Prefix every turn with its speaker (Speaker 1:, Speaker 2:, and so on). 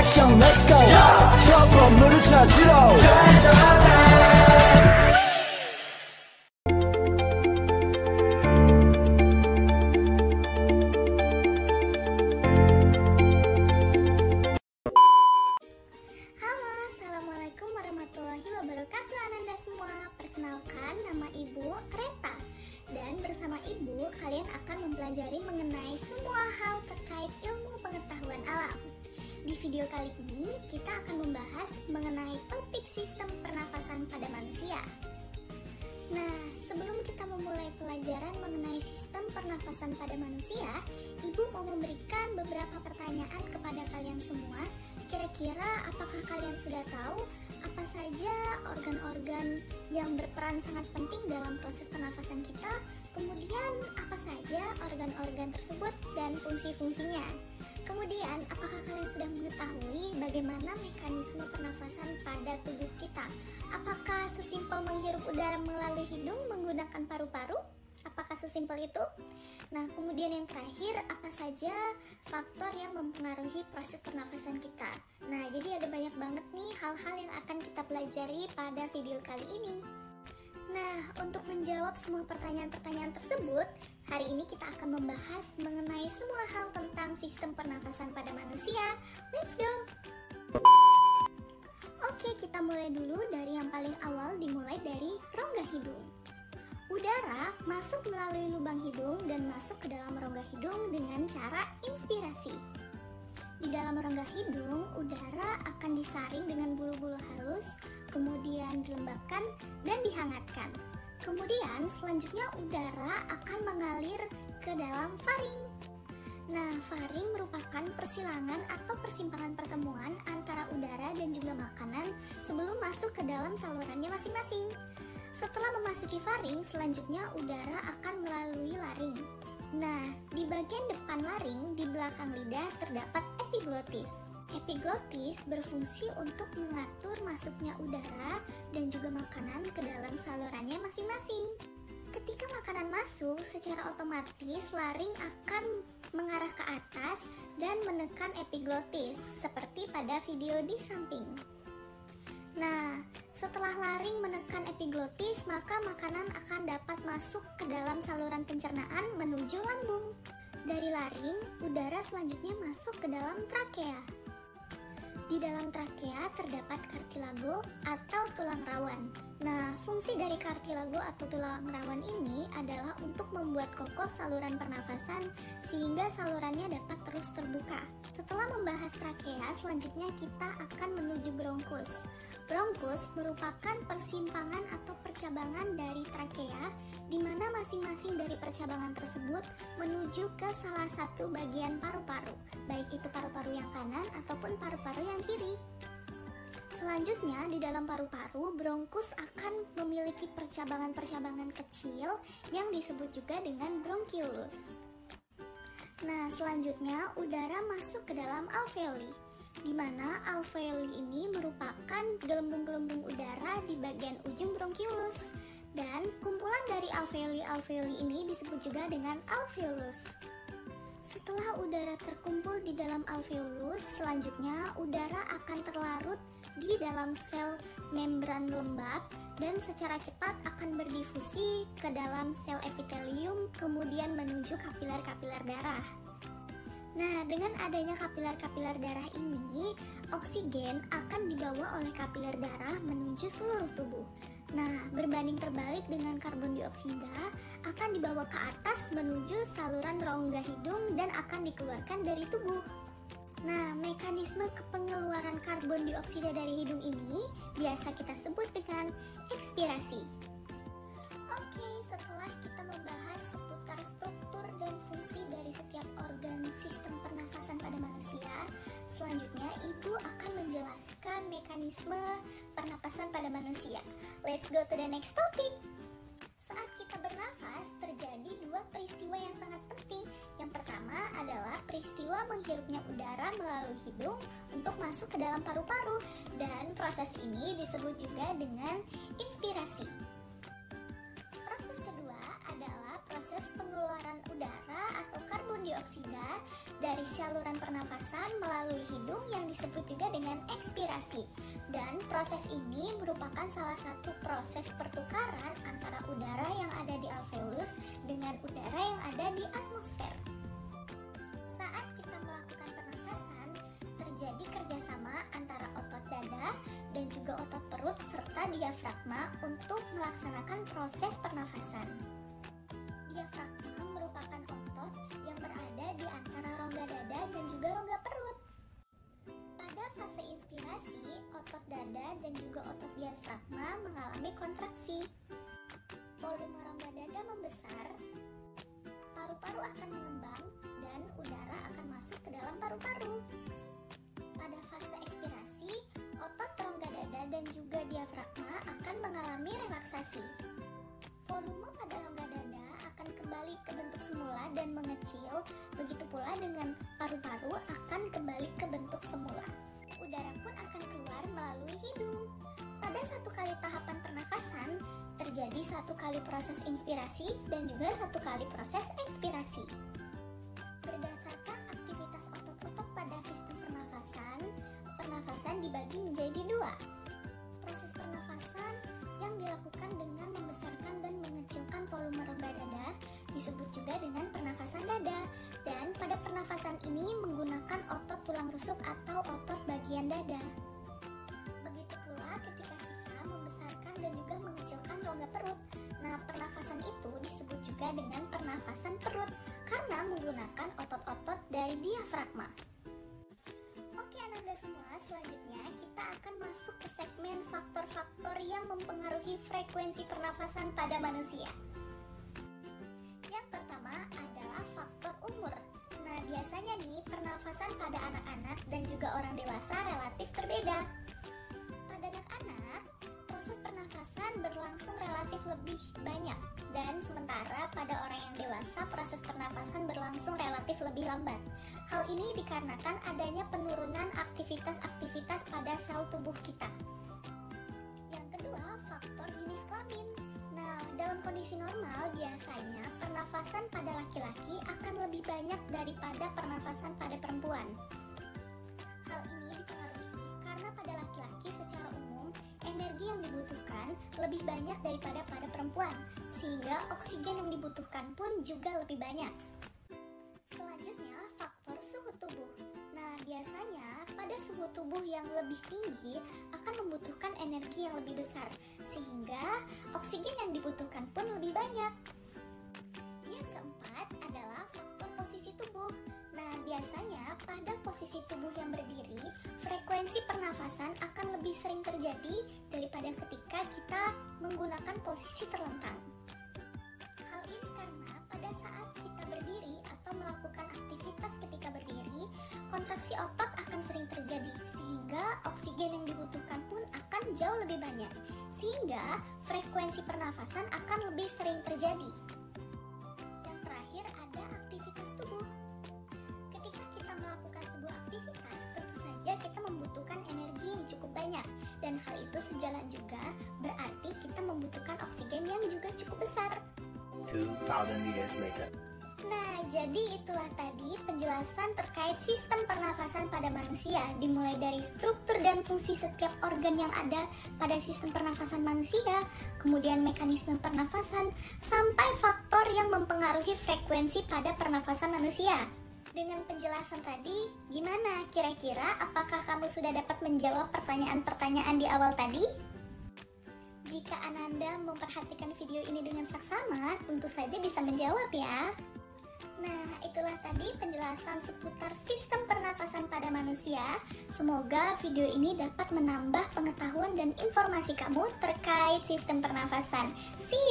Speaker 1: 액션 let's go 저 건물을 찾으러
Speaker 2: Halo, assalamualaikum warahmatullahi wabarakatuh Ananda semua. Perkenalkan, nama Ibu Reta. Dan bersama Ibu, kalian akan mempelajari mengenai semua hal terkait ilmu pengetahuan alam. Di video kali ini, kita akan membahas mengenai topik sistem pernafasan pada manusia. Nah, sebelum kita memulai pelajaran mengenai sistem pernafasan pada manusia, Ibu mau memberikan beberapa pertanyaan kepada kalian semua. Kira-kira apakah kalian sudah tahu apa saja organ-organ yang berperan sangat penting dalam proses pernafasan kita? Kemudian apa saja organ-organ tersebut dan fungsi-fungsinya? Kemudian, apakah kalian sudah mengetahui bagaimana mekanisme pernafasan pada tubuh kita? Apakah sesimpel menghirup udara melalui hidung menggunakan paru-paru? Apakah sesimpel itu? Nah, kemudian yang terakhir, apa saja faktor yang mempengaruhi proses pernafasan kita? Nah, jadi ada banyak banget nih hal-hal yang akan kita pelajari pada video kali ini. Nah, untuk menjawab semua pertanyaan-pertanyaan tersebut, hari ini kita akan membahas mengenai semua hal tentang sistem pernafasan pada manusia. Let's go! Oke, kita mulai dulu dari yang paling awal, dimulai dari rongga hidung. Udara masuk melalui lubang hidung dan masuk ke dalam rongga hidung dengan cara inspirasi. Di dalam rongga hidung, udara akan disaring dengan bulu-bulu halus, kemudian dilembabkan dan dihangatkan. Kemudian selanjutnya udara akan mengalir ke dalam faring. Nah, faring merupakan persilangan atau persimpangan pertemuan antara udara dan juga makanan sebelum masuk ke dalam salurannya masing-masing. Setelah memasuki faring, selanjutnya udara akan melalui laring. Nah, di bagian depan laring, di belakang lidah terdapat epiglotis. Epiglotis berfungsi untuk mengatur masuknya udara dan juga makanan ke dalam salurannya masing-masing. Ketika makanan masuk, secara otomatis laring akan mengarah ke atas dan menekan epiglotis, seperti pada video di samping. Nah, setelah laring menekan epiglotis, maka makanan akan dapat masuk ke dalam saluran pencernaan menuju lambung. Dari laring, udara selanjutnya masuk ke dalam trakea. Di dalam trakea terdapat kartilago atau tulang rawan. Nah, fungsi dari kartilago atau tulang rawan ini adalah untuk membuat kokoh saluran pernafasan sehingga salurannya dapat terus terbuka. Setelah membahas trakea, selanjutnya kita akan menuju bronkus. Bronkus merupakan persimpangan atau percabangan dari trakea, di mana masing-masing dari percabangan tersebut menuju ke salah satu bagian paru-paru, baik itu paru-paru yang kanan ataupun paru-paru yang kiri. Selanjutnya, di dalam paru-paru, bronkus akan memiliki percabangan-percabangan kecil yang disebut juga dengan bronkiolus. Nah, selanjutnya udara masuk ke dalam alveoli, di mana alveoli ini merupakan gelembung-gelembung udara di bagian ujung bronkiolus, dan kumpulan dari alveoli-alveoli ini disebut juga dengan alveolus. Setelah udara terkumpul di dalam alveolus, selanjutnya udara akan terlarut di dalam sel membran lembab dan secara cepat akan berdifusi ke dalam sel epitelium, kemudian menuju kapiler-kapiler darah. Nah, dengan adanya kapiler-kapiler darah ini, oksigen akan dibawa oleh kapiler darah menuju seluruh tubuh. Nah, berbanding terbalik dengan karbon dioksida akan dibawa ke atas menuju saluran rongga hidung dan akan dikeluarkan dari tubuh. Nah, mekanisme pengeluaran karbon dioksida dari hidung ini biasa kita sebut dengan ekspirasi. Oke, setelah kita membahas seputar struktur dan fungsi dari setiap organ sistem pernafasan pada manusia, selanjutnya Ibu akan menjelaskan mekanisme pernapasan pada manusia. Let's go to the next topic. Saat kita bernafas, terjadi dua peristiwa yang sangat penting. Yang pertama adalah peristiwa menghirupnya udara melalui hidung untuk masuk ke dalam paru-paru, dan proses ini disebut juga dengan inspirasi. Proses kedua adalah proses pengeluaran udara atau karbon dioksida dari saluran pernafasan melalui hidung yang disebut juga dengan ekspirasi. Dan proses ini merupakan salah satu proses pertukaran antara udara yang ada di alveolus dengan udara yang ada di atmosfer. Saat kita melakukan pernafasan, terjadi kerjasama antara otot dada dan juga otot perut serta diafragma untuk melaksanakan proses pernafasan. Diafragma merupakan otot yang berada di antara rongga dada dan juga rongga perut. Pada fase inspirasi, otot dada dan juga otot diafragma mengalami kontraksi. Volume rongga dada membesar, paru-paru akan mengembang, dan udara akan masuk ke dalam paru-paru. Pada fase ekspirasi, otot rongga dada dan juga diafragma akan mengalami relaksasi. Volume pada rongga dada akan kembali ke bentuk semula dan mengecil, begitu pula dengan paru-paru akan kembali ke bentuk semula. Udara pun akan keluar melalui hidung. Pada satu kali tahapan pernafasan, terjadi satu kali proses inspirasi dan juga satu kali proses ekspirasi. Berdasarkan aktivitas otot-otot pada sistem pernafasan dibagi menjadi dua. Proses pernafasan yang dilakukan dengan membesarkan dan mengecilkan volume rongga dada disebut juga dengan pernafasan dada, dan pada pernafasan ini menggunakan otot tulang rusuk atau otot bagian dada. Begitu pula ketika kita membesarkan dan juga mengecilkan rongga perut. Nah, pernafasan itu disebut juga dengan pernafasan perut karena menggunakan otot-otot dari diafragma. Oke Ananda semua, selanjutnya kita akan masuk ke segmen faktor-faktor yang mempengaruhi frekuensi pernafasan pada manusia. Yang pertama adalah faktor umur. Nah, biasanya nih pernafasan pada anak-anak dan juga orang dewasa relatif berbeda. Pada anak-anak, proses pernafasan berlangsung relatif lebih banyak, dan sementara pada orang yang dewasa proses pernafasan berlangsung relatif lebih lambat. Hal ini dikarenakan adanya penurunan aktivitas-aktivitas pada sel tubuh kita. Yang kedua, faktor jenis kelamin. Nah, dalam kondisi normal biasanya pernafasan pada laki-laki akan lebih banyak daripada pernafasan pada perempuan. Hal ini dipengaruhi karena pada laki-laki secara umum energi yang dibutuhkan lebih banyak daripada pada perempuan, sehingga oksigen yang dibutuhkan pun juga lebih banyak. Selanjutnya, faktor suhu tubuh. Nah, biasanya pada suhu tubuh yang lebih tinggi akan membutuhkan energi yang lebih besar, sehingga oksigen yang dibutuhkan pun lebih banyak. Yang keempat adalah faktor posisi tubuh. Nah, biasanya pada posisi tubuh yang berdiri, frekuensi pernafasan akan lebih sering terjadi daripada ketika kita menggunakan posisi terlentang. Hal ini karena pada saat kita berdiri atau melakukan aktivitas ketika berdiri, kontraksi otot akan sering terjadi, sehingga oksigen yang dibutuhkan pun akan jauh lebih banyak, sehingga frekuensi pernafasan akan lebih sering terjadi. Yang terakhir ada aktivitas tubuh. Ketika kita melakukan sebuah aktivitas, tentu saja kita membutuhkan energi yang cukup banyak, dan hal itu sejalan juga berarti kita membutuhkan oksigen yang juga cukup besar.
Speaker 1: 2,000 years later.
Speaker 2: Nah, jadi itulah tadi penjelasan terkait sistem pernafasan pada manusia, dimulai dari struktur dan fungsi setiap organ yang ada pada sistem pernafasan manusia, kemudian mekanisme pernafasan, sampai faktor yang mempengaruhi frekuensi pada pernafasan manusia. Dengan penjelasan tadi, gimana kira-kira apakah kamu sudah dapat menjawab pertanyaan-pertanyaan di awal tadi? Jika Ananda memperhatikan video ini dengan saksama, tentu saja bisa menjawab ya. Nah, itulah tadi penjelasan seputar sistem pernafasan pada manusia. Semoga video ini dapat menambah pengetahuan dan informasi kamu terkait sistem pernafasan. See you!